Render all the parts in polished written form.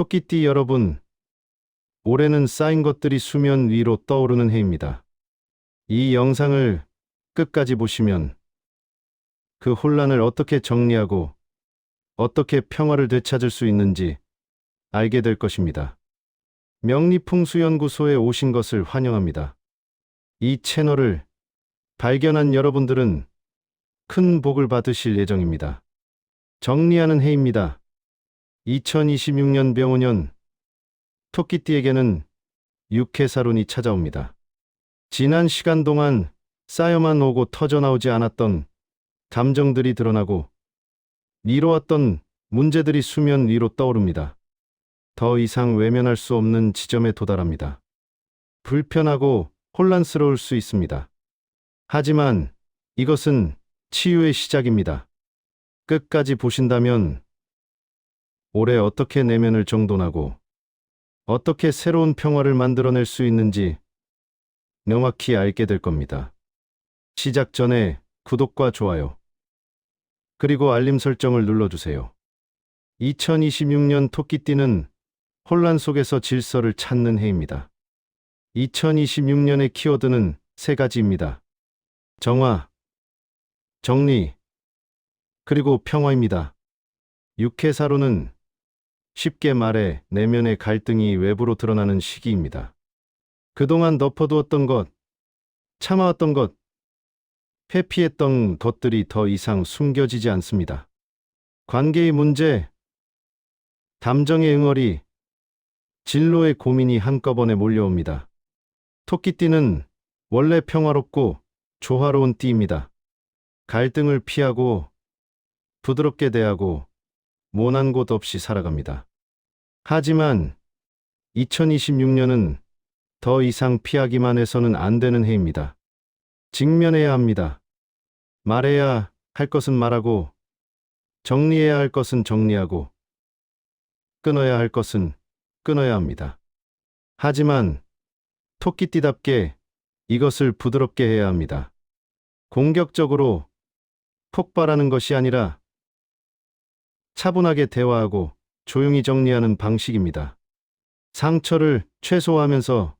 토끼띠 여러분, 올해는 쌓인 것들이 수면 위로 떠오르는 해입니다. 이 영상을 끝까지 보시면 그 혼란을 어떻게 정리하고 어떻게 평화를 되찾을 수 있는지 알게 될 것입니다. 명리풍수연구소에 오신 것을 환영합니다. 이 채널을 발견한 여러분들은 큰 복을 받으실 예정입니다. 정리하는 해입니다. 2026년 병오년 토끼띠에게는 육해살운이 찾아옵니다. 지난 시간 동안 쌓여만 오고 터져나오지 않았던 감정들이 드러나고 미뤄왔던 문제들이 수면 위로 떠오릅니다. 더 이상 외면할 수 없는 지점에 도달합니다. 불편하고 혼란스러울 수 있습니다. 하지만 이것은 치유의 시작입니다. 끝까지 보신다면 올해 어떻게 내면을 정돈하고 어떻게 새로운 평화를 만들어낼 수 있는지 명확히 알게 될 겁니다. 시작 전에 구독과 좋아요, 그리고 알림 설정을 눌러주세요. 2026년 토끼띠는 혼란 속에서 질서를 찾는 해입니다. 2026년의 키워드는 세 가지입니다. 정화, 정리, 그리고 평화입니다. 육해사로는 쉽게 말해 내면의 갈등이 외부로 드러나는 시기입니다. 그동안 덮어두었던 것, 참아왔던 것, 회피했던 것들이 더 이상 숨겨지지 않습니다. 관계의 문제, 감정의 응어리, 진로의 고민이 한꺼번에 몰려옵니다. 토끼띠는 원래 평화롭고 조화로운 띠입니다. 갈등을 피하고 부드럽게 대하고 모난 곳 없이 살아갑니다. 하지만 2026년은 더 이상 피하기만 해서는 안 되는 해입니다. 직면해야 합니다. 말해야 할 것은 말하고, 정리해야 할 것은 정리하고, 끊어야 할 것은 끊어야 합니다. 하지만 토끼띠답게 이것을 부드럽게 해야 합니다. 공격적으로 폭발하는 것이 아니라 차분하게 대화하고 조용히 정리하는 방식입니다. 상처를 최소화하면서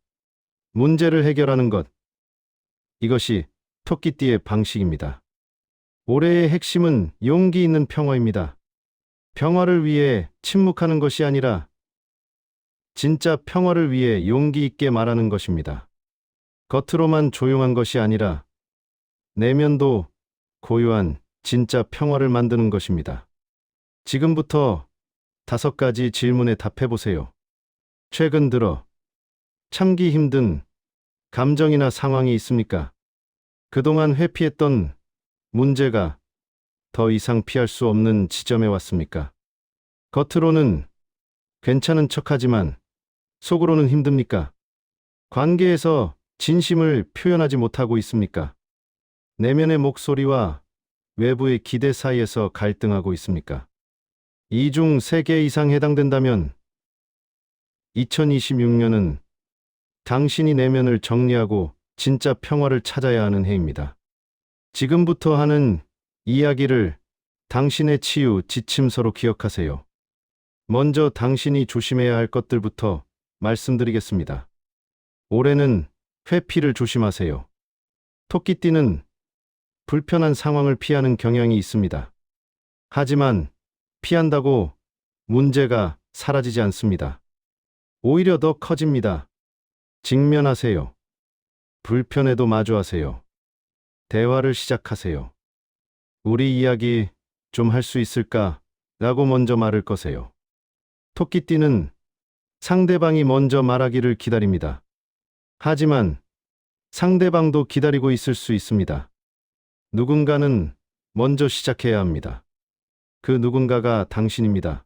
문제를 해결하는 것, 이것이 토끼띠의 방식입니다. 올해의 핵심은 용기 있는 평화입니다. 평화를 위해 침묵하는 것이 아니라 진짜 평화를 위해 용기 있게 말하는 것입니다. 겉으로만 조용한 것이 아니라 내면도 고요한 진짜 평화를 만드는 것입니다. 지금부터 5가지 질문에 답해보세요. 최근 들어 참기 힘든 감정이나 상황이 있습니까? 그동안 회피했던 문제가 더 이상 피할 수 없는 지점에 왔습니까? 겉으로는 괜찮은 척하지만 속으로는 힘듭니까? 관계에서 진심을 표현하지 못하고 있습니까? 내면의 목소리와 외부의 기대 사이에서 갈등하고 있습니까? 이 중 3개 이상 해당된다면 2026년은 당신이 내면을 정리하고 진짜 평화를 찾아야 하는 해입니다. 지금부터 하는 이야기를 당신의 치유 지침서로 기억하세요. 먼저 당신이 조심해야 할 것들부터 말씀드리겠습니다. 올해는 회피를 조심하세요. 토끼띠는 불편한 상황을 피하는 경향이 있습니다. 하지만 피한다고 문제가 사라지지 않습니다. 오히려 더 커집니다. 직면하세요. 불편해도 마주하세요. 대화를 시작하세요. 우리 이야기 좀 할 수 있을까? 라고 먼저 말을 거세요. 토끼띠는 상대방이 먼저 말하기를 기다립니다. 하지만 상대방도 기다리고 있을 수 있습니다. 누군가는 먼저 시작해야 합니다. 그 누군가가 당신입니다.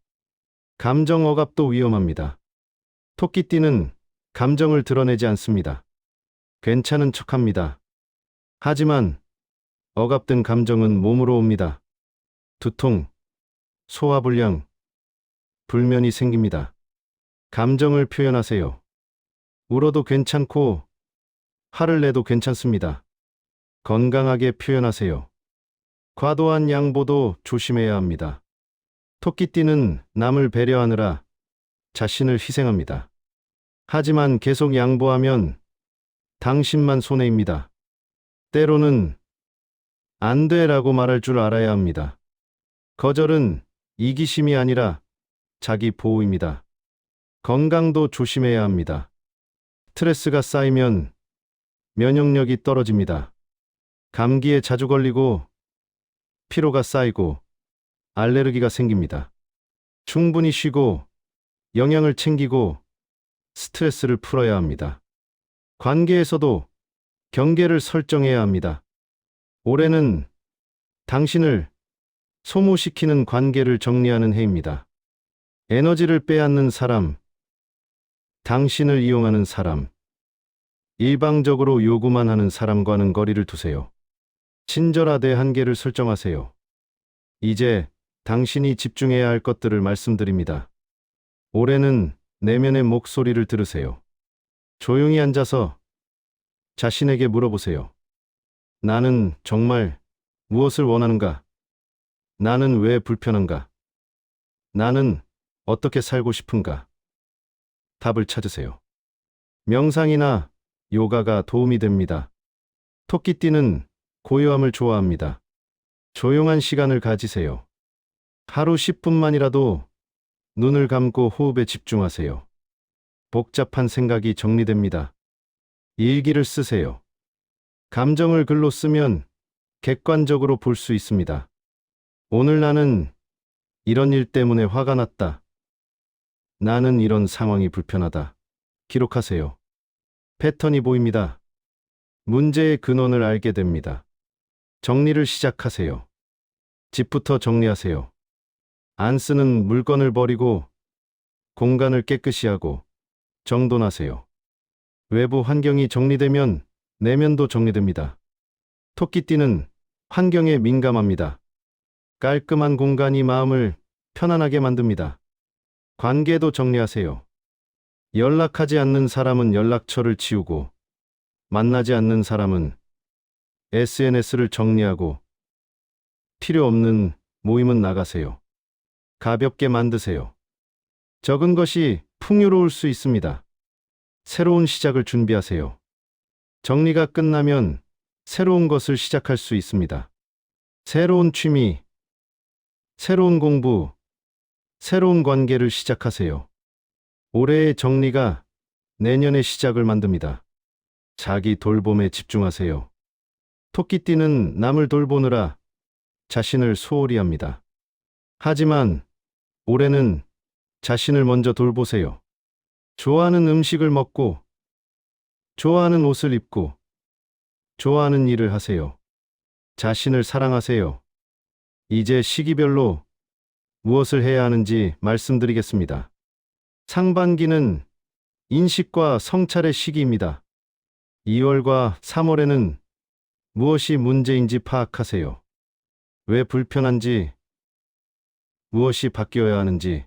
감정 억압도 위험합니다. 토끼띠는 감정을 드러내지 않습니다. 괜찮은 척합니다. 하지만 억압된 감정은 몸으로 옵니다. 두통, 소화불량, 불면이 생깁니다. 감정을 표현하세요. 울어도 괜찮고 화를 내도 괜찮습니다. 건강하게 표현하세요. 과도한 양보도 조심해야 합니다. 토끼띠는 남을 배려하느라 자신을 희생합니다. 하지만 계속 양보하면 당신만 손해입니다. 때로는 안 돼라고 말할 줄 알아야 합니다. 거절은 이기심이 아니라 자기 보호입니다. 건강도 조심해야 합니다. 스트레스가 쌓이면 면역력이 떨어집니다. 감기에 자주 걸리고 피로가 쌓이고 알레르기가 생깁니다. 충분히 쉬고 영양을 챙기고 스트레스를 풀어야 합니다. 관계에서도 경계를 설정해야 합니다. 올해는 당신을 소모시키는 관계를 정리하는 해입니다. 에너지를 빼앗는 사람, 당신을 이용하는 사람, 일방적으로 요구만 하는 사람과는 거리를 두세요. 친절하되 한계를 설정하세요. 이제 당신이 집중해야 할 것들을 말씀드립니다. 올해는 내면의 목소리를 들으세요. 조용히 앉아서 자신에게 물어보세요. 나는 정말 무엇을 원하는가? 나는 왜 불편한가? 나는 어떻게 살고 싶은가? 답을 찾으세요. 명상이나 요가가 도움이 됩니다. 토끼띠는 고요함을 좋아합니다. 조용한 시간을 가지세요. 하루 10분만이라도 눈을 감고 호흡에 집중하세요. 복잡한 생각이 정리됩니다. 일기를 쓰세요. 감정을 글로 쓰면 객관적으로 볼 수 있습니다. 오늘 나는 이런 일 때문에 화가 났다. 나는 이런 상황이 불편하다. 기록하세요. 패턴이 보입니다. 문제의 근원을 알게 됩니다. 정리를 시작하세요. 집부터 정리하세요. 안 쓰는 물건을 버리고 공간을 깨끗이 하고 정돈하세요. 외부 환경이 정리되면 내면도 정리됩니다. 토끼띠는 환경에 민감합니다. 깔끔한 공간이 마음을 편안하게 만듭니다. 관계도 정리하세요. 연락하지 않는 사람은 연락처를 지우고, 만나지 않는 사람은 SNS를 정리하고, 필요 없는 모임은 나가세요. 가볍게 만드세요. 적은 것이 풍요로울 수 있습니다. 새로운 시작을 준비하세요. 정리가 끝나면 새로운 것을 시작할 수 있습니다. 새로운 취미, 새로운 공부, 새로운 관계를 시작하세요. 올해의 정리가 내년의 시작을 만듭니다. 자기 돌봄에 집중하세요. 토끼띠는 남을 돌보느라 자신을 소홀히 합니다. 하지만 올해는 자신을 먼저 돌보세요. 좋아하는 음식을 먹고, 좋아하는 옷을 입고, 좋아하는 일을 하세요. 자신을 사랑하세요. 이제 시기별로 무엇을 해야 하는지 말씀드리겠습니다. 상반기는 인식과 성찰의 시기입니다. 2월과 3월에는 무엇이 문제인지 파악하세요. 왜 불편한지, 무엇이 바뀌어야 하는지,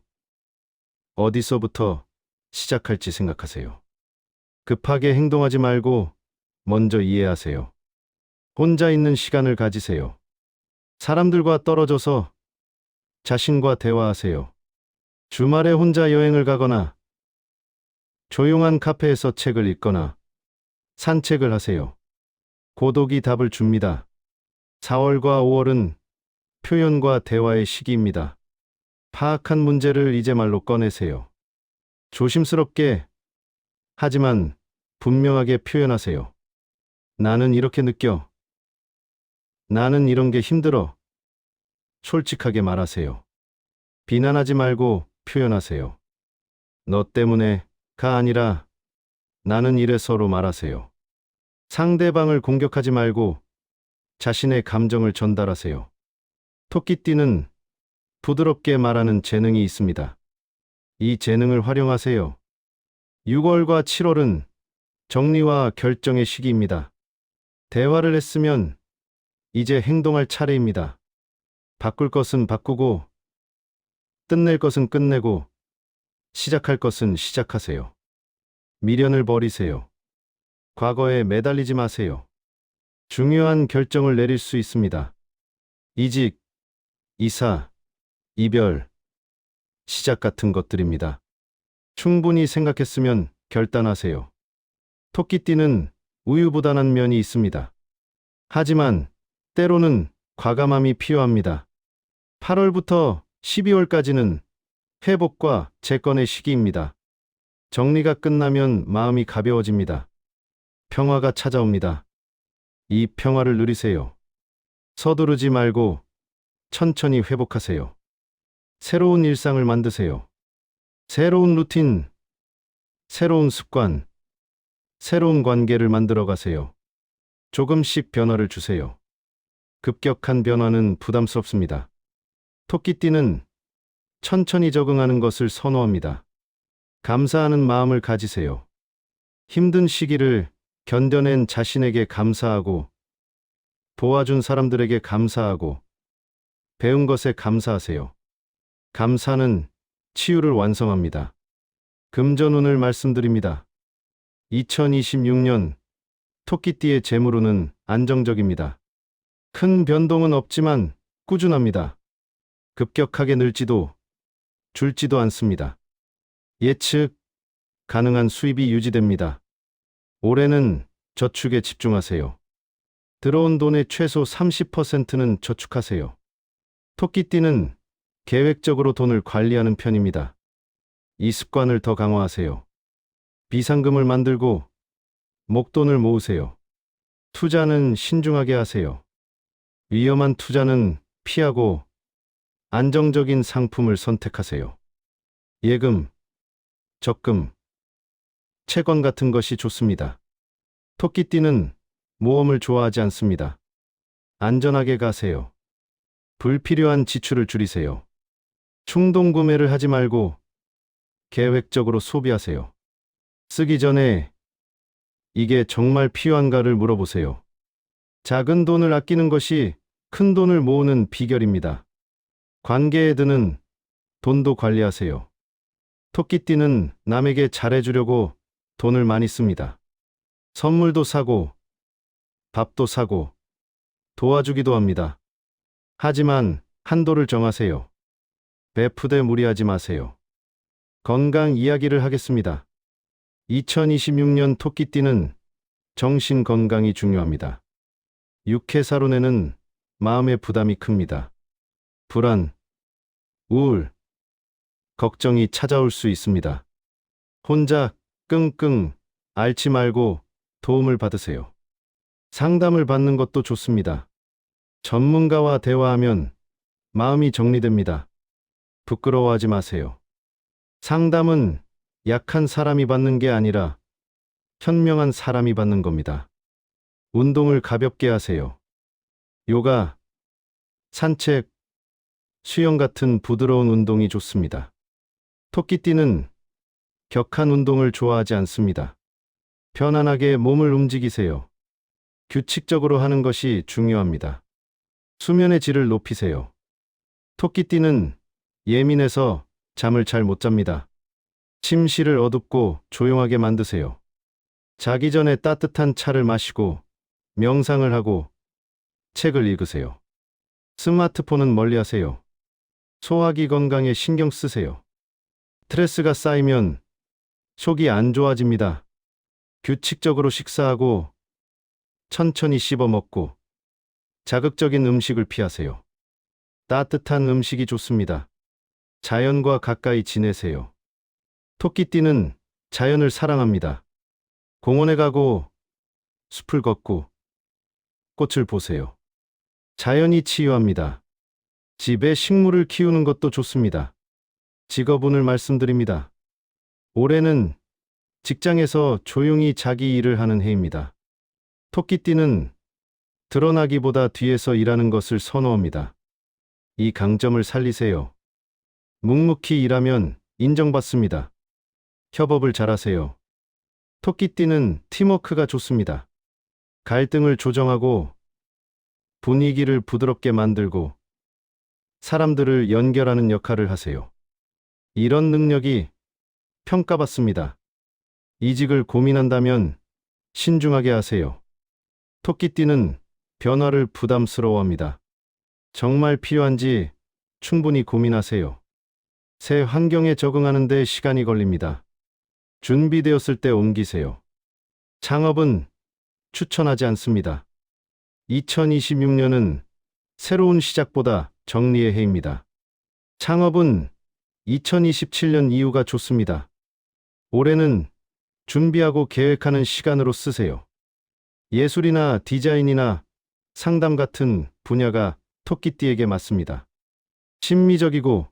어디서부터 시작할지 생각하세요. 급하게 행동하지 말고 먼저 이해하세요. 혼자 있는 시간을 가지세요. 사람들과 떨어져서 자신과 대화하세요. 주말에 혼자 여행을 가거나 조용한 카페에서 책을 읽거나 산책을 하세요. 고독이 답을 줍니다. 4월과 5월은 표현과 대화의 시기입니다. 파악한 문제를 이제 말로 꺼내세요. 조심스럽게, 하지만 분명하게 표현하세요. 나는 이렇게 느껴. 나는 이런 게 힘들어. 솔직하게 말하세요. 비난하지 말고 표현하세요. 너 때문에가 아니라 나는 이래서로 말하세요. 상대방을 공격하지 말고 자신의 감정을 전달하세요. 토끼띠는 부드럽게 말하는 재능이 있습니다. 이 재능을 활용하세요. 6월과 7월은 정리와 결정의 시기입니다. 대화를 했으면 이제 행동할 차례입니다. 바꿀 것은 바꾸고, 끝낼 것은 끝내고, 시작할 것은 시작하세요. 미련을 버리세요. 과거에 매달리지 마세요. 중요한 결정을 내릴 수 있습니다. 이직, 이사, 이별, 시작 같은 것들입니다. 충분히 생각했으면 결단하세요. 토끼띠는 우유부단한 면이 있습니다. 하지만 때로는 과감함이 필요합니다. 8월부터 12월까지는 회복과 재건의 시기입니다. 정리가 끝나면 마음이 가벼워집니다. 평화가 찾아옵니다. 이 평화를 누리세요. 서두르지 말고 천천히 회복하세요. 새로운 일상을 만드세요. 새로운 루틴, 새로운 습관, 새로운 관계를 만들어 가세요. 조금씩 변화를 주세요. 급격한 변화는 부담스럽습니다. 토끼띠는 천천히 적응하는 것을 선호합니다. 감사하는 마음을 가지세요. 힘든 시기를 견뎌낸 자신에게 감사하고, 도와준 사람들에게 감사하고, 배운 것에 감사하세요. 감사는 치유를 완성합니다. 금전운을 말씀드립니다. 2026년 토끼띠의 재물운은 안정적입니다. 큰 변동은 없지만 꾸준합니다. 급격하게 늘지도 줄지도 않습니다. 예측 가능한 수입이 유지됩니다. 올해는 저축에 집중하세요. 들어온 돈의 최소 30%는 저축하세요. 토끼띠는 계획적으로 돈을 관리하는 편입니다. 이 습관을 더 강화하세요. 비상금을 만들고 목돈을 모으세요. 투자는 신중하게 하세요. 위험한 투자는 피하고 안정적인 상품을 선택하세요. 예금, 적금, 채권 같은 것이 좋습니다. 토끼띠는 모험을 좋아하지 않습니다. 안전하게 가세요. 불필요한 지출을 줄이세요. 충동 구매를 하지 말고 계획적으로 소비하세요. 쓰기 전에 이게 정말 필요한가를 물어보세요. 작은 돈을 아끼는 것이 큰 돈을 모으는 비결입니다. 관계에 드는 돈도 관리하세요. 토끼띠는 남에게 잘해주려고 돈을 많이 씁니다. 선물도 사고, 밥도 사고, 도와주기도 합니다. 하지만 한도를 정하세요. 베푸되 무리하지 마세요. 건강 이야기를 하겠습니다. 2026년 토끼띠는 정신 건강이 중요합니다. 육해사론에는 마음의 부담이 큽니다. 불안, 우울, 걱정이 찾아올 수 있습니다. 혼자 끙끙 앓지 말고 도움을 받으세요. 상담을 받는 것도 좋습니다. 전문가와 대화하면 마음이 정리됩니다. 부끄러워하지 마세요. 상담은 약한 사람이 받는 게 아니라 현명한 사람이 받는 겁니다. 운동을 가볍게 하세요. 요가, 산책, 수영 같은 부드러운 운동이 좋습니다. 토끼띠는 격한 운동을 좋아하지 않습니다. 편안하게 몸을 움직이세요. 규칙적으로 하는 것이 중요합니다. 수면의 질을 높이세요. 토끼띠는 예민해서 잠을 잘 못 잡니다. 침실을 어둡고 조용하게 만드세요. 자기 전에 따뜻한 차를 마시고 명상을 하고 책을 읽으세요. 스마트폰은 멀리 하세요. 소화기 건강에 신경 쓰세요. 스트레스가 쌓이면 속이 안 좋아집니다. 규칙적으로 식사하고 천천히 씹어 먹고 자극적인 음식을 피하세요. 따뜻한 음식이 좋습니다. 자연과 가까이 지내세요. 토끼띠는 자연을 사랑합니다. 공원에 가고 숲을 걷고 꽃을 보세요. 자연이 치유합니다. 집에 식물을 키우는 것도 좋습니다. 직업운을 말씀드립니다. 올해는 직장에서 조용히 자기 일을 하는 해입니다. 토끼띠는 드러나기보다 뒤에서 일하는 것을 선호합니다. 이 강점을 살리세요. 묵묵히 일하면 인정받습니다. 협업을 잘하세요. 토끼띠는 팀워크가 좋습니다. 갈등을 조정하고 분위기를 부드럽게 만들고 사람들을 연결하는 역할을 하세요. 이런 능력이 평가받습니다. 이직을 고민한다면 신중하게 하세요. 토끼띠는 변화를 부담스러워합니다. 정말 필요한지 충분히 고민하세요. 새 환경에 적응하는 데 시간이 걸립니다. 준비되었을 때 옮기세요. 창업은 추천하지 않습니다. 2026년은 새로운 시작보다 정리의 해입니다. 창업은 2027년 이후가 좋습니다. 올해는 준비하고 계획하는 시간으로 쓰세요. 예술이나 디자인이나 상담 같은 분야가 토끼띠에게 맞습니다. 심미적이고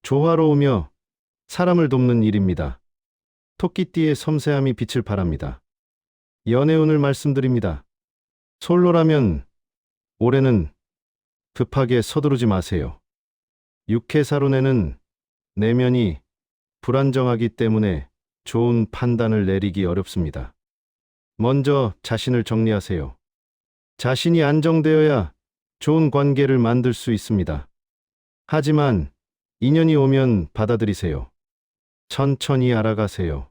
조화로우며 사람을 돕는 일입니다. 토끼띠의 섬세함이 빛을 발합니다. 연애운을 말씀드립니다. 솔로라면 올해는 급하게 서두르지 마세요. 육해사론에는 내면이 불안정하기 때문에 좋은 판단을 내리기 어렵습니다. 먼저 자신을 정리하세요. 자신이 안정되어야 좋은 관계를 만들 수 있습니다. 하지만 인연이 오면 받아들이세요. 천천히 알아가세요.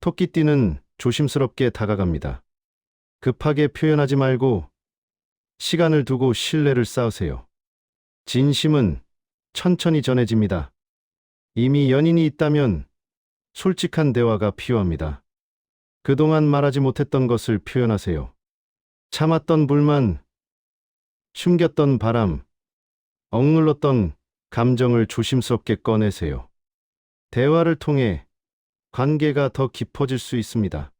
토끼띠는 조심스럽게 다가갑니다. 급하게 표현하지 말고 시간을 두고 신뢰를 쌓으세요. 진심은 천천히 전해집니다. 이미 연인이 있다면 솔직한 대화가 필요합니다. 그동안 말하지 못했던 것을 표현하세요. 참았던 불만, 숨겼던 바람, 억눌렀던 감정을 조심스럽게 꺼내세요. 대화를 통해 관계가 더 깊어질 수 있습니다.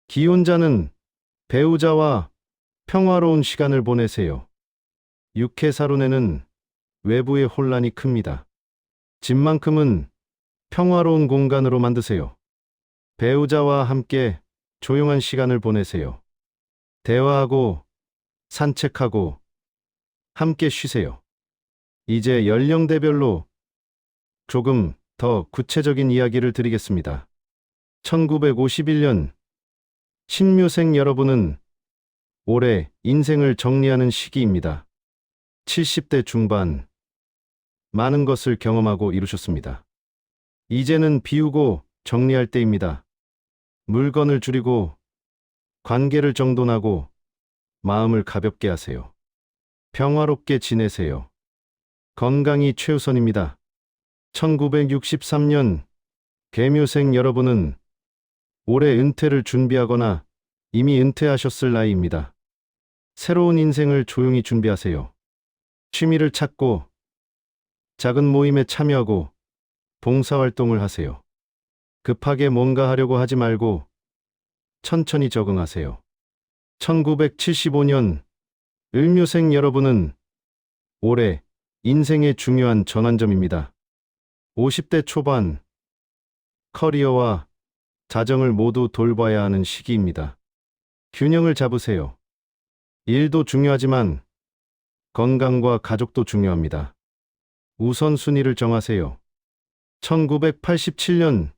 기혼자는 배우자와 평화로운 시간을 보내세요. 육해사론에는 외부의 혼란이 큽니다. 집만큼은 평화로운 공간으로 만드세요. 배우자와 함께 조용한 시간을 보내세요. 대화하고 산책하고 함께 쉬세요. 이제 연령대별로 조금 더 구체적인 이야기를 드리겠습니다. 1951년 신묘생 여러분은 올해 인생을 정리하는 시기입니다. 70대 중반, 많은 것을 경험하고 이루셨습니다. 이제는 비우고 정리할 때입니다. 물건을 줄이고 관계를 정돈하고 마음을 가볍게 하세요. 평화롭게 지내세요. 건강이 최우선입니다. 1963년 개묘생 여러분은 올해 은퇴를 준비하거나 이미 은퇴하셨을 나이입니다. 새로운 인생을 조용히 준비하세요. 취미를 찾고 작은 모임에 참여하고 봉사활동을 하세요. 급하게 뭔가 하려고 하지 말고 천천히 적응하세요. 1975년 을묘생 여러분은 올해 인생의 중요한 전환점입니다. 50대 초반, 커리어와 자정을 모두 돌봐야 하는 시기입니다. 균형을 잡으세요. 일도 중요하지만 건강과 가족도 중요합니다. 우선순위를 정하세요. 1987년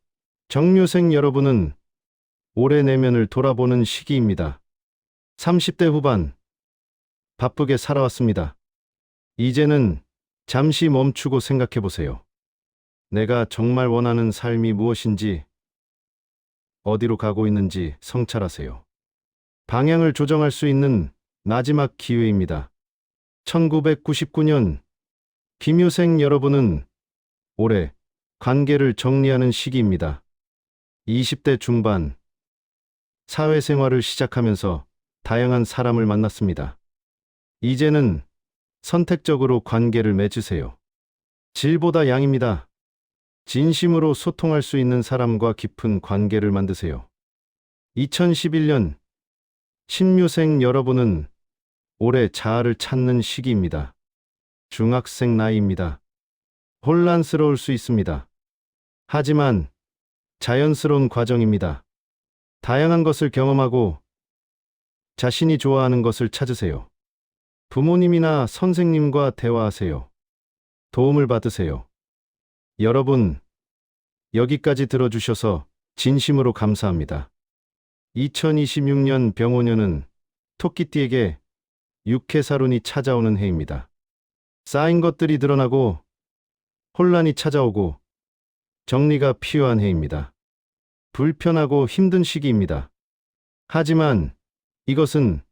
정묘생 여러분은 올해 내면을 돌아보는 시기입니다. 30대 후반, 바쁘게 살아왔습니다. 이제는 잠시 멈추고 생각해 보세요. 내가 정말 원하는 삶이 무엇인지, 어디로 가고 있는지 성찰하세요. 방향을 조정할 수 있는 마지막 기회입니다. 1999년 김효생 여러분은 올해 관계를 정리하는 시기입니다. 20대 중반, 사회생활을 시작하면서 다양한 사람을 만났습니다. 이제는 선택적으로 관계를 맺으세요. 질보다 양입니다. 진심으로 소통할 수 있는 사람과 깊은 관계를 만드세요. 2011년 신묘생 여러분은 올해 자아를 찾는 시기입니다. 중학생 나이입니다. 혼란스러울 수 있습니다. 하지만 자연스러운 과정입니다. 다양한 것을 경험하고 자신이 좋아하는 것을 찾으세요. 부모님이나 선생님과 대화하세요. 도움을 받으세요. 여러분, 여기까지 들어주셔서 진심으로 감사합니다. 2026년 병오년은 토끼띠에게 육해사론이 찾아오는 해입니다. 쌓인 것들이 드러나고 혼란이 찾아오고 정리가 필요한 해입니다. 불편하고 힘든 시기입니다. 하지만 이것은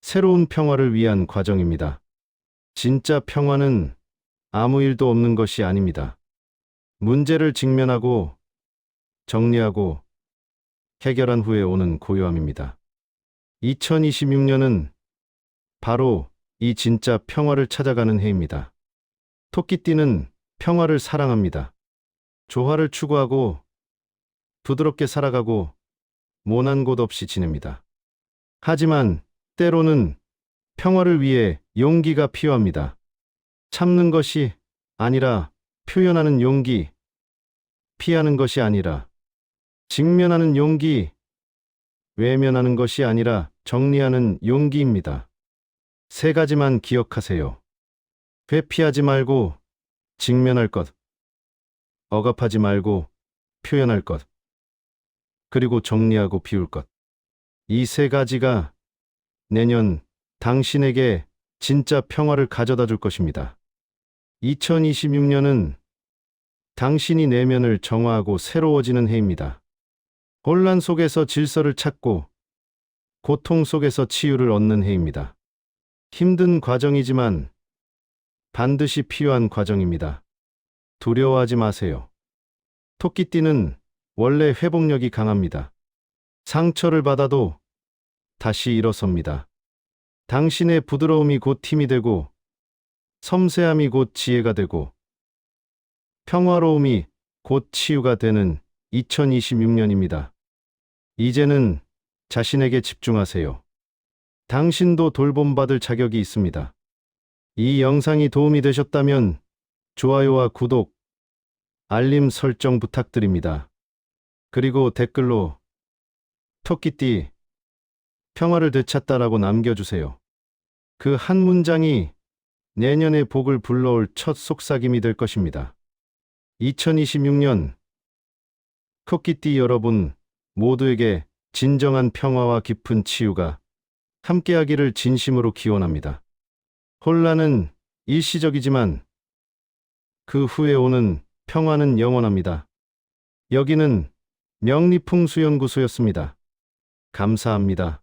새로운 평화를 위한 과정입니다. 진짜 평화는 아무 일도 없는 것이 아닙니다. 문제를 직면하고 정리하고 해결한 후에 오는 고요함입니다. 2026년은 바로 이 진짜 평화를 찾아가는 해입니다. 토끼띠는 평화를 사랑합니다. 조화를 추구하고 부드럽게 살아가고 모난 곳 없이 지냅니다. 하지만 때로는 평화를 위해 용기가 필요합니다. 참는 것이 아니라 표현하는 용기, 피하는 것이 아니라 직면하는 용기, 외면하는 것이 아니라 정리하는 용기입니다. 세 가지만 기억하세요. 회피하지 말고 직면할 것, 억압하지 말고 표현할 것, 그리고 정리하고 비울 것. 이 세 가지가 내년 당신에게 진짜 평화를 가져다 줄 것입니다. 2026년은 당신이 내면을 정화하고 새로워지는 해입니다. 혼란 속에서 질서를 찾고 고통 속에서 치유를 얻는 해입니다. 힘든 과정이지만 반드시 필요한 과정입니다. 두려워하지 마세요. 토끼띠는 원래 회복력이 강합니다. 상처를 받아도 다시 일어섭니다. 당신의 부드러움이 곧 힘이 되고 섬세함이 곧 지혜가 되고 평화로움이 곧 치유가 되는 2026년입니다. 이제는 자신에게 집중하세요. 당신도 돌봄받을 자격이 있습니다. 이 영상이 도움이 되셨다면 좋아요와 구독, 알림 설정 부탁드립니다. 그리고 댓글로 토끼띠 평화를 되찾다라고 남겨주세요. 그 한 문장이 내년의 복을 불러올 첫 속삭임이 될 것입니다. 2026년 토끼띠 여러분 모두에게 진정한 평화와 깊은 치유가 함께하기를 진심으로 기원합니다. 혼란은 일시적이지만 그 후에 오는 평화는 영원합니다. 여기는 명리풍수연구소였습니다. 감사합니다.